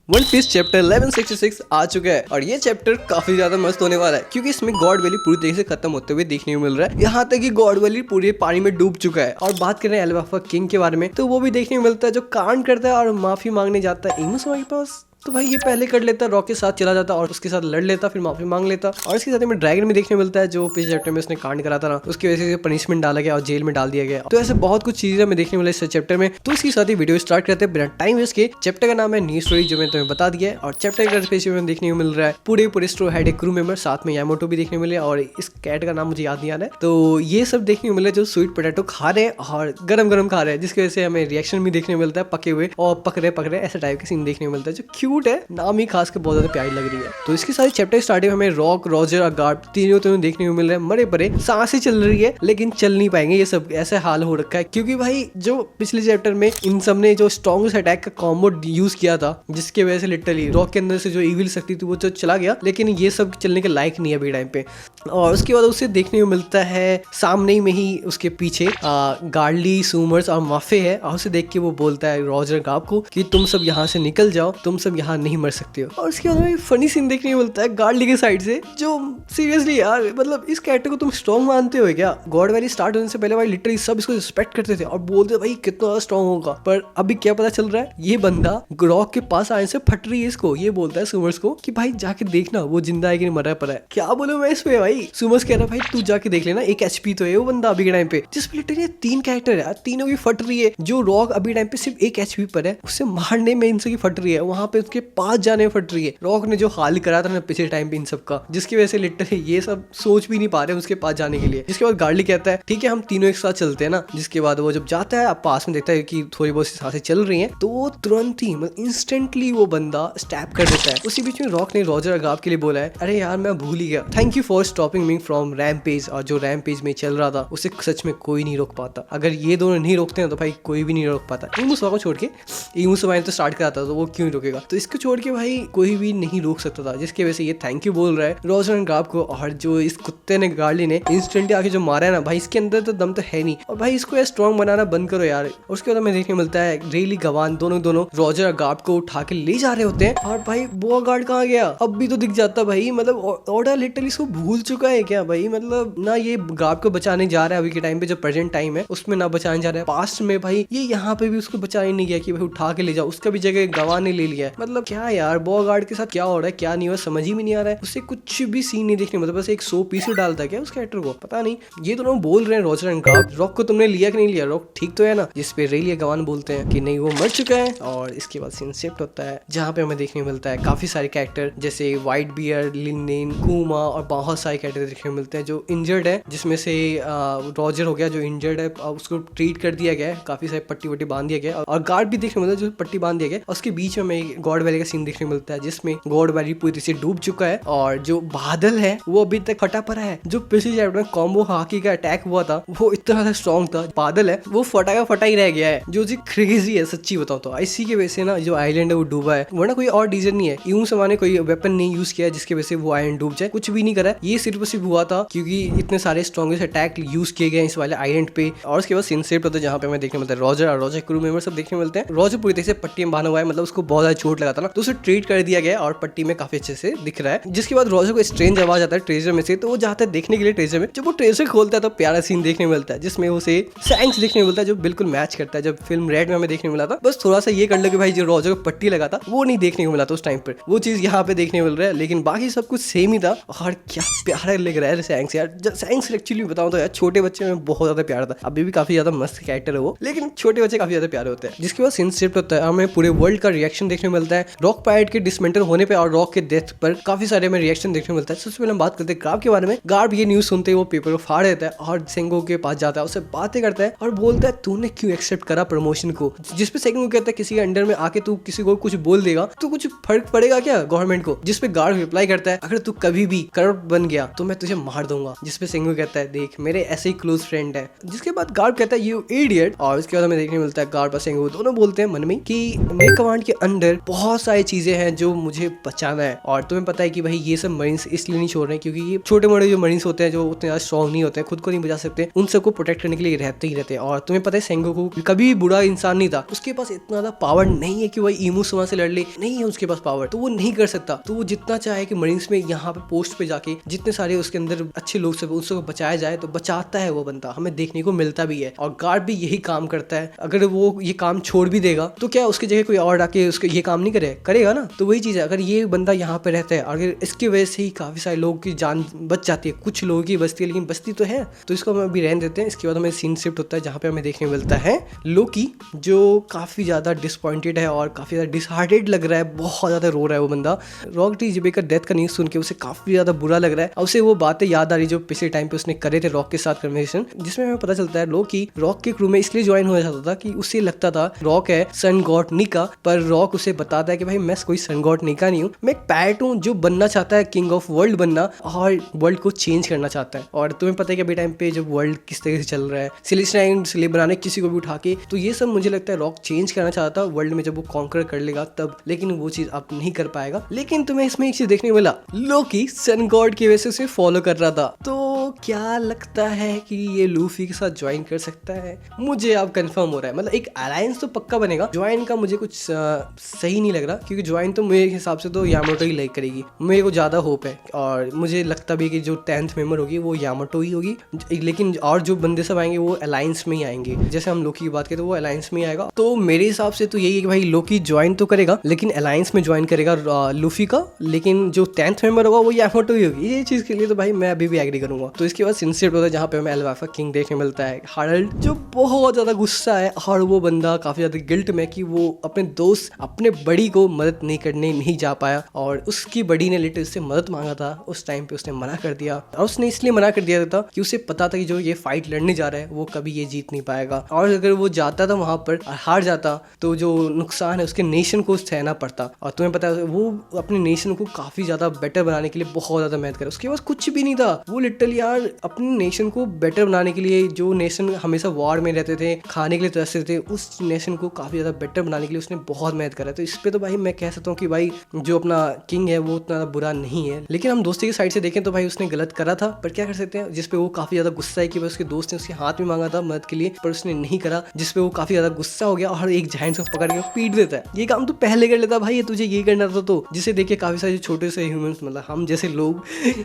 One piece chapter 1166 आ चुका है और ये चैप्टर काफी ज्यादा मस्त होने वाला है क्योंकि इसमें गॉड वैली पूरी तरीके से खत्म होते हुए देखने को मिल रहा है। यहाँ तक कि गॉड वैली पूरे पानी में डूब चुका है। और बात करें एल्बाफा किंग के बारे में तो वो भी देखने को मिलता है जो कांड करता है और माफी मांगने जाता है इमोस के पास। तो भाई ये पहले कर लेता, रॉक के साथ चला जाता और उसके साथ लड़ लेता, फिर माफी मांग लेता। और इसके साथ में ड्रैगन भी देखने को मिलता है जो पिछले चैप्टर में उसने कांड करा था ना, उसकी वजह से पनिशमेंट डाला गया और जेल में डाल दिया गया। तो ऐसे बहुत कुछ चीजें हमें देखने मिला इस चैप्टर में। तो इसके साथ ही वीडियो स्टार्ट करते हैं बिना टाइम वेस्ट के। चैप्टर का नाम है न्यू स्टोरी जो मैंने तुम्हें बता दिया है। और चैप्टर का स्पेशल में देखने को मिल रहा है पूरे स्ट्रो हेड एक क्रू मेंबर, साथ में यामोटो भी देखने को मिले और इस कैट का नाम मुझे याद नहीं आ रहा है। तो ये सब देखने को मिले जो स्वीट पोटैटो खा रहे हैं और गरम खा रहे हैं, जिसकी वजह से हमें रिएक्शन भी देखने को मिलता है पके हुए और पकड़े ऐसे टाइप के सीन देखने को मिलता है जो क्यूट है, नाम ही खास के बहुत ज्यादा प्यारी लग रही है। तो इसके साथ चैप्टर स्टार्टिंग हमें रॉक, रॉजर और गार्ड तीनों देखने को मिल रहे हैं मरे परे, सांसें चल रही है लेकिन चल नहीं पाएंगे। ये सब ऐसे हाल हो रखा है क्योंकि भाई जो पिछले चैप्टर में इन सब ने जो स्ट्रॉन्गेस्ट अटैक का कॉम्बो यूज किया था जिसके वजह से लिटरली रॉक के अंदर से जो इविल शक्ति थी वो तो चला गया, लेकिन ये सब चलने के लायक नहीं है अभी टाइम पे। और उसके बाद उसे देखने को मिलता है सामने में ही उसके पीछे गार्डली, सूमर्स और माफे है और उसे देख के वो बोलता है रॉजर गार्ड को कि तुम सब यहाँ से निकल जाओ, तुम सब यहाँ नहीं मर सकते हो। और उसके बाद हमें फनी सीन देखने को मिलता है गार्डली के साइड से जो सीरियसली यार मतलब इस कैरेक्टर को तुम स्ट्रॉन्ग मानते हो क्या? गॉड वैली स्टार्ट होने से पहले भाई लिटरली सब इसको रिस्पेक्ट करते थे और बोलते भाई कितना ज्यादा स्ट्रॉन्ग होगा, पर अभी क्या पता चल रहा है ये बंदा रॉक के पास आने से फट रही है इसको। ये बोलता है सूमर्स को कि भाई जाके देखना वो जिंदा है कि नहीं मरा पड़ा है। क्या बोलूं मैं इस पे भाई? सूमर्स कह रहा है भाई तू जाके देख लेना, 1 HP तो है वो बंदा अभी के टाइम पे। जिस लिटरली 3 कैरेक्टर है, तीनों की फट रही है। जो रॉक अभी टाइम पे सिर्फ 1 HP पर है, उससे मारने में इनसे की फट रही है, वहां पे उसके पास जाने में फट रही है। रॉक ने जो हाल करा था ना पिछले टाइम पे इन सब का, जिसकी वजह से लिटरली ये सब सोच भी नहीं पा रहे उसके पास जाने के लिए। जिसके बाद गार्डली कहता है ठीक है हम तीनों एक साथ चलते हैं ना। जिसके बाद वो जब जाता है आप पास में देखता है कि थोड़ी बहुत सांसें चल रही हैं, तो वो तुरंत ही मतलब इंस्टेंटली वो बंदा स्टैप कर देता है। उसी बीच में रॉक ने रॉजर और गार्ड के लिए बोला है अरे यार मैं भूल ही गया, thank you for stopping me from rampage. और जो रैम्पेज में चल रहा था उसे सच में कोई नहीं रोक पाता। अगर ये दोनों नहीं रोकते हैं तो भाई कोई भी नहीं रोक पाता। इमोसवा को छोड़ के, इमोसवा ने तो स्टार्ट करा था तो वो क्यों रोकेगा, तो इसको छोड़ के भाई कोई भी नहीं रोक सकता था। जिसकी वजह से ये थैंक यू बोल रहा है रॉजर एंड गार्ड को। और जो इस कुत्ते ने गार्डली ने इंस्टेंटली आके जो मारा है ना भाई, इसके अंदर तो दम तो है नहीं। और भाई इसको स्ट्रॉन्ग बनाना बंद करो यार। उसके बाद हमें देखने मिलता है रेली गवान दोनों रॉजर और गार्ड को उठा के ले जा रहे होते हैं। और भाई बोआ गार्ड कहाँ गया? अब भी तो दिख जाता भाई, मतलब ऑर्डर लिटरली इसको भूल चुका है क्या भाई? मतलब ना ये गार्ड को बचाने जा रहा है अभी के टाइम पे, जो प्रेजेंट टाइम है उसमें ना बचाने जा रहा है। पास्ट में भाई ये यहाँ पे भी उसको बचाने नहीं गया कि भाई उठा के ले जाओ, उसका भी जगह गवान ने ले लिया। मतलब क्या यार बोआ गार्ड के साथ क्या हो रहा है क्या नहीं हो रहा समझ ही में नहीं आ रहा है। उससे कुछ भी सीन नहीं देखने, मतलब बस एक 100 पीस डालता है क्या उस कैरेक्टर को, पता नहीं। ये दोनों बोल रहे हैं रॉजर एंड गार्ड रॉक को तुमने लिया कि नहीं लिया, रॉक ठीक तो है ना? जिस पे रेलिया गवान बोलते हैं कि नहीं वो मर चुका है। और इसके बाद सीन शिफ्ट होता है जहाँ पे हमें देखने मिलता है काफी सारे कैरेक्टर जैसे व्हाइट बियर, लिननेन, कुमा और बहुत सारे कैरेक्टर देखने मिलते हैं जो इंजर्ड है। जिसमें से रॉजर हो गया जो इंजर्ड है, उसको ट्रीट कर दिया गया है, काफी सारे पट्टी वट्टी बांध दिया गया। और गार्ड भी देखने मिलता है जो पट्टी बांध दिया गया। उसके बीच में हमें गॉड वैली का सीन देखने मिलता है जिसमें गॉड वैली पूरी से डूब चुका है और जो बादल है वो अभी तक फटा पड़ा है। जो पिछले चैप्टर में कॉम्बो हाकी का अटैक हुआ था वो इतना ज्यादा स्ट्रॉन्ग था, बादल है वो फटा ही रह गया है, जो जी क्रेजी है सच्ची बताओ तो। इसी की वजह से ना जो आइलैंड है वो डूबा है, वरना कोई और रीजन नहीं है। यूं समाने कोई वेपन नहीं यूज किया जिसकी वजह से वो आइलैंड डूब जाए, कुछ भी नहीं करा। ये सिर्फ हुआ था क्योंकि इतने सारे स्ट्रॉन्गेस्ट अटैक यूज किए गए इस वाले आइलैंड पे। और उसके बाद सिंसेप्ट होता है जहाँ पे हमें देखने मिलता है रॉजर और रॉजर क्रू मेंबर सब देखने मिलते हैं। रॉजर पूरी तरह से पट्टी में बांधा हुआ है, मतलब उसको बहुत ज्यादा चोट लगा था ना, तो उसे ट्रीट कर दिया गया और पट्टी में काफी अच्छे से दिख रहा है। जिसके बाद रॉजर को स्ट्रेंज आवाज आता है ट्रेजर में से, तो वो जाता है देखने के लिए ट्रेजर में। जब वो ट्रेजर खोलता है तो प्यारा सीन देखने मिलता है जिसमें उसे सैंक्स देखने मिलता है जो बिल्कुल मैच करता है जब फिल्म रेड में हमें देखने मिला था। बस थोड़ा सा ये कर लो कि भाई जो रॉजर को पट्टी लगा था वो नहीं देखने को मिला था उस टाइम पर, वो चीज यहाँ पे देखने मिल रहा है। लेकिन बाकी सब कुछ सेम ही था। और क्या प्यारा लग रहा है सैंक्स यार। सैंक्स एक्चुअली बताऊं तो यार छोटे बच्चे में बहुत ज्यादा प्यारा था, अभी भी काफी ज्यादा मस्त कैरेक्टर है वो, लेकिन छोटे बच्चे काफी ज्यादा प्यारे होते हैं। जिसके बाद सीन शिफ्ट होता है, हमें पूरे वर्ल्ड का रिएक्शन देखने मिलता है रॉक पायरेट के डिसमेंटल होने पे और रॉक के डेथ पर काफी सारे हमें रिएक्शन देखने मिलता है। सबसे पहले हम बात करते हैं गार्ड के बारे में। गार्ड ये न्यूज सुनते ही वो पेपर को फाड़ देता है और सेंगो के पास जाता है, उससे बातें करता है और बोलता है तूने क्यों एक्सेप्ट करा प्रमोशन को। जिसपे सेंगो कहता है किसी के अंडर में आके तू किसी को कुछ बोल देगा तो कुछ फर्क पड़ेगा क्या गवर्नमेंट को। जिसपे गार्ड रिप्लाई करता है अगर तू कभी भी करप्ट बन गया तो मैं तुझे मार दूंगा। जिसपे सेंगो कहता है देख मेरे ऐसे ही क्लोज फ्रेंड है। जिसके बाद गार्ड कहता है यू इडियट। और इसके बाद हमें देखने मिलता है गार्ड और सेंगो दोनों बोलते हैं मन में कि मेरे कमांड के अंडर बहुत बहुत सारी चीजें हैं जो मुझे बचाना है। और तुम्हें पता है कि भाई ये सब मरीन्स इसलिए नहीं छोड़ रहे हैं क्योंकि ये छोटे मोटे जो मरीन्स होते हैं जो उतने ज्यादा स्ट्रॉन्ग नहीं होते हैं, खुद को नहीं बचा सकते, उन सबको प्रोटेक्ट करने के लिए रहते ही रहते हैं। और तुम्हें पता है सेंगोकू कभी भी बुरा इंसान नहीं था, उसके पास इतना ज्यादा पावर नहीं है कि वही इमोसुमा से लड़ ले, नहीं है उसके पास पावर, तो वो नहीं कर सकता। तो वो जितना चाहे कि मरीन्स में यहाँ पे पोस्ट पे जाके जितने सारे उसके अंदर अच्छे लोग सब उसको बचाया जाए तो बचाता है वो बंदा, हमें देखने को मिलता भी है। और गार्ड भी यही काम करता है। अगर वो ये काम छोड़ भी देगा तो क्या उसकी जगह कोई और आके उसको ये काम नहीं करेगा ना। तो वही चीज है, अगर ये बंदा यहाँ पे रहता है, अगर इसकी वजह से ही काफी सारे लोगों की जान बच जाती है, कुछ लोगों की बचती है लेकिन बचती तो है, तो इसको हम अभी रहने देते हैं। इसके बाद हमें सीन शिफ्ट होता है जहाँ पे हमें देखने को मिलता है लोकी, जो काफी ज्यादा डिसअपॉइंटेड है और काफी ज्यादा डिसहार्टेड लग रहा है, बहुत ज्यादा रो रहा है वो बंदा। रॉक टी जिबे का डेथ का न्यूज सुन के उसे काफी ज्यादा बुरा लग रहा है। उसे वो बातें याद आ रही जो पिछले टाइम पे उसने करे थे रॉक के साथ कन्वर्सेशन, जिसमें हमें पता चलता है लोकी रॉक के क्रू में इसलिए ज्वाइन होना चाहता था कि उसे लगता था रॉक है सन गॉड निका, पर रॉक उसे बताता है कि भाई मैं कोई सन गॉड निका नहीं हूँ, मैं एक पैरेट हूँ जो बनना चाहता है किंग ऑफ वर्ल्ड बनना और वर्ल्ड को चेंज करना चाहता है। और तुम्हें पता है कि अभी टाइम पे जब वर्ल्ड किस तरह से चल रहा है, सेलेस्टाइन ले बनाने किसी को भी उठा के, तो ये सब मुझे लगता है रॉक चेंज करना चाहता है वर्ल्ड में जब वो कॉन्कर कर लेगा तब, लेकिन वो चीज अब नहीं कर पाएगा। लेकिन तुम्हें इसमें एक चीज देखने को मिला, लोकी सन गॉड की वजह से उसे फॉलो कर रहा था। तो क्या लगता है कि ये लूफी के साथ ज्वाइन कर सकता है? मुझे अब कंफर्म हो रहा है, मतलब एक अलायंस तो पक्का बनेगा। ज्वाइन का मुझे कुछ सही नहीं लग रहा क्योंकि ज्वाइन तो मेरे हिसाब से तो यामाटो ही लाइक करेगी, मेरे को ज्यादा होप है। और मुझे लगता भी है कि जो 10th मेंबर होगी वो यामाटो ही होगी, लेकिन और जो बंदे सब आएंगे वो अलायंस में ही आएंगे। जैसे हम लोकी की बात करें तो वो अलायंस में ही आएगा। तो मेरे हिसाब से तो यही है कि भाई लोकी ज्वाइन तो करेगा लेकिन अलायंस में ज्वाइन करेगा लूफी का, लेकिन जो 10th मेंबर होगा वो यामाटो ही होगी। ये चीज के लिए तो भाई मैं अभी भी एग्री करूंगा। तो इसके बाद सिंसियर होता है जहाँ पे हमें एल्वाफा किंग देखने मिलता है, हार्ल्ड, जो बहुत ज्यादा गुस्सा है और वो बंदा काफी ज्यादा गिल्ट में कि वो अपने दोस्त अपने बड़ी को मदद नहीं करने नहीं जा पाया और उसकी बड़ी ने लिटरली उससे मदद मांगा था। उस टाइम पे उसने मना कर दिया और उसने इसलिए मना कर दिया था कि उसे पता था कि जो ये फाइट लड़ने जा रहा है वो कभी ये जीत नहीं पाएगा, और अगर वो जाता था वहां पर और हार जाता तो जो नुकसान है उसके नेशन को सहना पड़ता। और तुम्हें पता है वो अपने नेशन को काफी ज्यादा बेटर बनाने के लिए बहुत ज्यादा मेहनत करे, उसके पास कुछ भी नहीं था। वो लिटरली यार अपने नेशन को बेटर बनाने के लिए, जो नेशन हमेशा वॉर में रहते थे, खाने के लिए तरसते थे, उस नेशन को काफी ज्यादा बेटर बनाने के लिए उसने बहुत मेहनत करा। तो इस पे तो भाई मैं कह सकता हूँ कि भाई जो अपना किंग है वो उतना बुरा नहीं है। लेकिन हम दोस्ती की साइड से देखें तो भाई उसने गलत करा था, पर क्या कर सकते हैं। जिसपे वो काफी ज्यादा गुस्सा है कि उसके दोस्त ने उसके हाथ में मांगा था मदद के लिए पर उसने नहीं करा, जिसपे वो काफी ज्यादा गुस्सा हो गया और एक जायंट को पकड़ के पीट देता है। ये काम तो पहले कर लेता भाई, ये तुझे ये करना था। तो जिसे देख के काफी सारे छोटे से ह्यूमंस, मतलब हम जैसे लोग,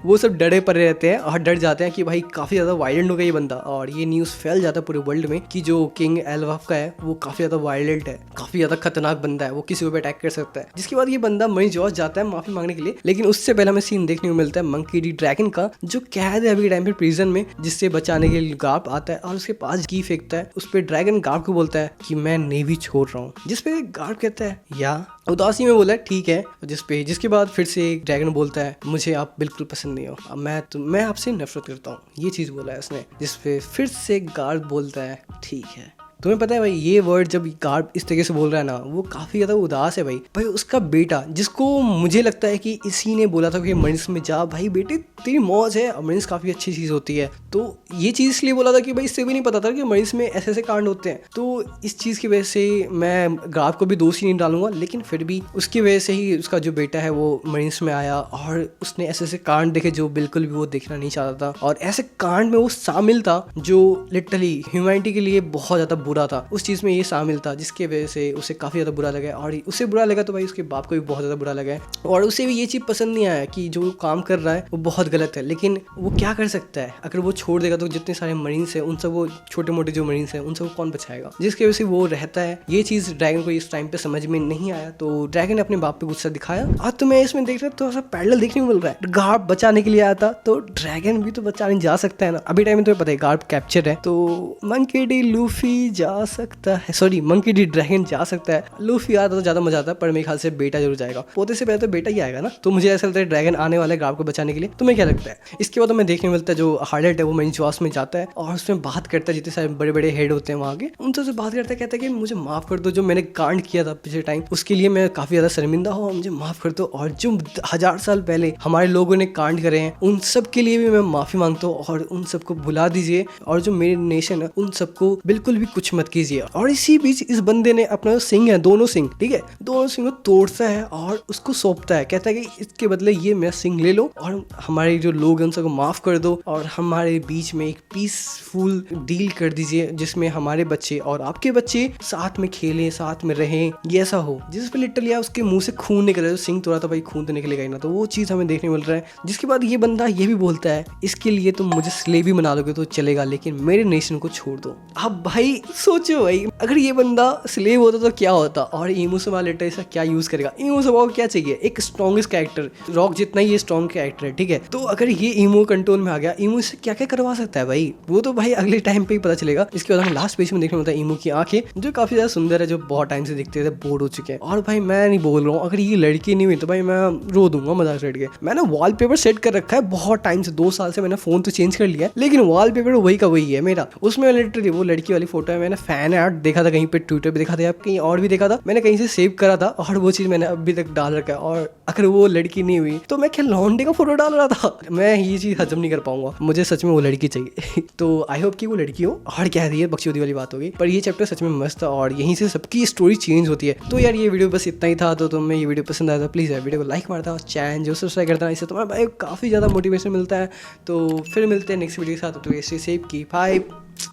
वो सब डरे पड़े रहते हैं और डर जाते हैं कि भाई काफी ज्यादा वायलेंट हो गया ये बंदा। और ये न्यूज फैल जाता है पूरे वर्ल्ड में कि जो किंग एल्वाफ का है वो काफी ज्यादा वायलेंट है, काफी ज्यादा खतरनाक बंदा है, वो किसी को भी अटैक कर सकता है। जिसके बाद ये बंदा मई जॉर्ज जाता है माफी मांगने के लिए, लेकिन उससे पहले हमें सीन देखने को मिलता है मंकी डी ड्रैगन का, जो कैद है अभी टाइम पे प्रिजन में, जिससे बचाने के लिए गार्ड आता है और उसके पास की फेंकता है। उस पर ड्रैगन गार्ड को बोलता है कि मैं नेवी छोड़ रहा हूँ, जिसपे गार्ड कहता है या उदासी में बोला ठीक है, जिसके बाद फिर से ड्रैगन बोलता है मुझे आप बिल्कुल पसंद नहीं हो, मैं आपसे नफरत करता हूँ, ये चीज बोला है उसने। जिसपे फिर से गार्ड बोलता है ठीक है। तुम्हें पता है भाई ये वर्ड जब गार्ड इस तरीके से बोल रहा है ना, वो काफी ज्यादा उदास है भाई उसका बेटा, जिसको मुझे लगता है कि इसी ने बोला था कि मरीन्स में जा भाई बेटे, तेरी मौज है, मरीन्स काफी अच्छी चीज होती है। तो ये चीज इसलिए बोला था कि भाई इससे भी नहीं पता था कि मरीन्स में ऐसे ऐसे कांड होते हैं। तो इस चीज की वजह से मैं गार्ड को भी दोषी नहीं डालूंगा, लेकिन फिर भी उसकी वजह से ही उसका जो बेटा है वो मरीन्स में आया और उसने ऐसे ऐसे कांड देखे जो बिल्कुल भी वो देखना नहीं चाहता था, और ऐसे कांड में वो शामिल था जो लिटरली ह्यूमैनिटी के लिए बहुत ज्यादा बुरा था। उस चीज में ये शामिल था जिसके वजह से उसे काफी ज्यादा बुरा लगा, और उसे बुरा लगा तो भाई उसके बाप को भी बहुत ज्यादा बुरा लगा, और उसे भी ये चीज पसंद नहीं आया कि जो काम कर रहा है वो बहुत गलत है। लेकिन वो क्या कर सकता है, अगर वो छोड़ देगा तो जितने सारे मरीन्स हैं उन सब, वो छोटे मोटे जो मरीन्स हैं उन सबको कौन बचाएगा, जिसकी वजह से वो रहता है। ये चीज ड्रैगन को इस टाइम पे समझ में नहीं आया, तो ड्रैगन ने अपने बाप पे गुस्सा दिखाया। आज तो मैं इसमें देख रहा थोड़ा सा पैरेलल देखने को मिल रहा है, गार्ड बचाने के लिए आया था तो ड्रैगन भी तो बचाने जा सकता है ना। अभी टाइम में तुम्हें पता है गार्ड कैप्चर है, तो मंकी डी लूफी जा सकता है, सॉरी मंकी डी ड्रैगन जा सकता है। लूफी आता तो ज्यादा मजा आता, पर मेरे ख्याल से बेटा जरूर जाएगा, पोते से पहले तो बेटा ही आएगा ना। तो मुझे ऐसा लगता है ड्रैगन आने वाला है गार्ड को बचाने के लिए। तुम्हें क्या लगता है? इसके बाद हमें देखने को मिलता है जो हार्लेट है वो मरीन जॉस में जाता है और उसमें बात करता है, जितने सारे बड़े बड़े हेड होते हैं वहाँ के, उनसे से बात करता है, कहता है कि मुझे माफ कर दो, जो मैंने कांड किया था पिछले टाइम उसके लिए मैं काफी ज्यादा शर्मिंदा हूँ, मुझे माफ कर दो, और जो 1000 साल पहले हमारे लोगों ने कांड करे हैं उन सब के लिए भी मैं माफी मांगता हूँ, और उन सबको भुला दीजिए, और जो मेरे नेशन है उन सबको बिल्कुल भी कुछ कुछ मत कीजिए। और इसी बीच इस बंदे ने अपना जो सिंह है, दोनों सिंह, ठीक है, दोनों सिंह को तोड़ता है और उसको सौंपता है। कहता है कि इसके बदले ये मेरा सिंह ले लो और हमारे जो लोग हैं उन सबको माफ कर दो और हमारे बीच में एक पीसफुल डील कर दीजिए जिसमें हमारे बच्चे और आपके बच्चे साथ में खेलें, साथ में रहें, ये ऐसा हो। जिस पे लिटरली उसके मुंह से खून निकल रहा है, सिंह तोड़ा तो भाई खून तो निकलेगा ही ना, तो वो चीज़ हमें देखने मिल रहा है। जिसके बाद ये बंदा ये भी बोलता है, इसके लिए तुम मुझे स्लेव भी बना लोगे तो चलेगा, लेकिन मेरे नेशन को छोड़ दो। अब भाई सोचो भाई, अगर ये बंदा स्लेव होता तो क्या होता। और इमोसमा लेटर इसका क्या यूज करेगा। इमोसमा को क्या चाहिए, एक स्ट्रॉन्गेस्ट कैरेक्टर, रॉक जितना ही ये स्ट्रॉन्ग कैरेक्टर है, ठीक है। तो अगर ये इमो कंट्रोल में आ गया, इमो इससे क्या क्या करवा सकता है भाई, वो तो भाई अगले टाइम पे ही पता चलेगा। इसके बाद हमें लास्ट पेज में देखने मिलता है इमो की आंखें, जो काफी ज्यादा सुंदर है, जो बहुत टाइम से दिखते थे, बोर हो चुके हैं। और भाई मैं नहीं बोल रहा हूँ, अगर ये लड़की नहीं हुई तो भाई मैं रो दूंगा मजाक से हट के। मैंने वॉलपेपर सेट कर रखा है बहुत टाइम से, 2 साल से। मैंने फोन तो चेंज कर लिया है, लेकिन वॉलपेपर वही का वही है मेरा। उसमें लिटरली वो लड़की वाली फोटो है। मैंने फैन आर्ट देखा था कहीं पे, ट्विटर पे देखा था, कहीं और भी देखा था, मैंने कहीं से सेव करा था और वो चीज मैंने अभी तक डाल रखा है। और अगर वो लड़की नहीं हुई तो मैं क्या लौंडे का फोटो डाल रहा था। मैं ये चीज हजम नहीं कर पाऊंगा, मुझे सच में वो लड़की चाहिए। तो आई होप कि वो लड़की हो। और कह रही है बकचोदी वाली बात हो गई, पर ये चैप्टर सच में मस्त था और यहीं से सबकी स्टोरी चेंज होती है। तो यार ये वीडियो बस इतना ही था। तो तुम्हें ये वीडियो पसंद आया तो प्लीज़ यार वीडियो को लाइक मारता और चैनल जो सब्सक्राइब करता है, इससे तुम्हारा भाई काफ़ी ज़्यादा मोटिवेशन मिलता है। तो फिर मिलते हैं नेक्स्ट वीडियो के साथ। तो ये सेव की 5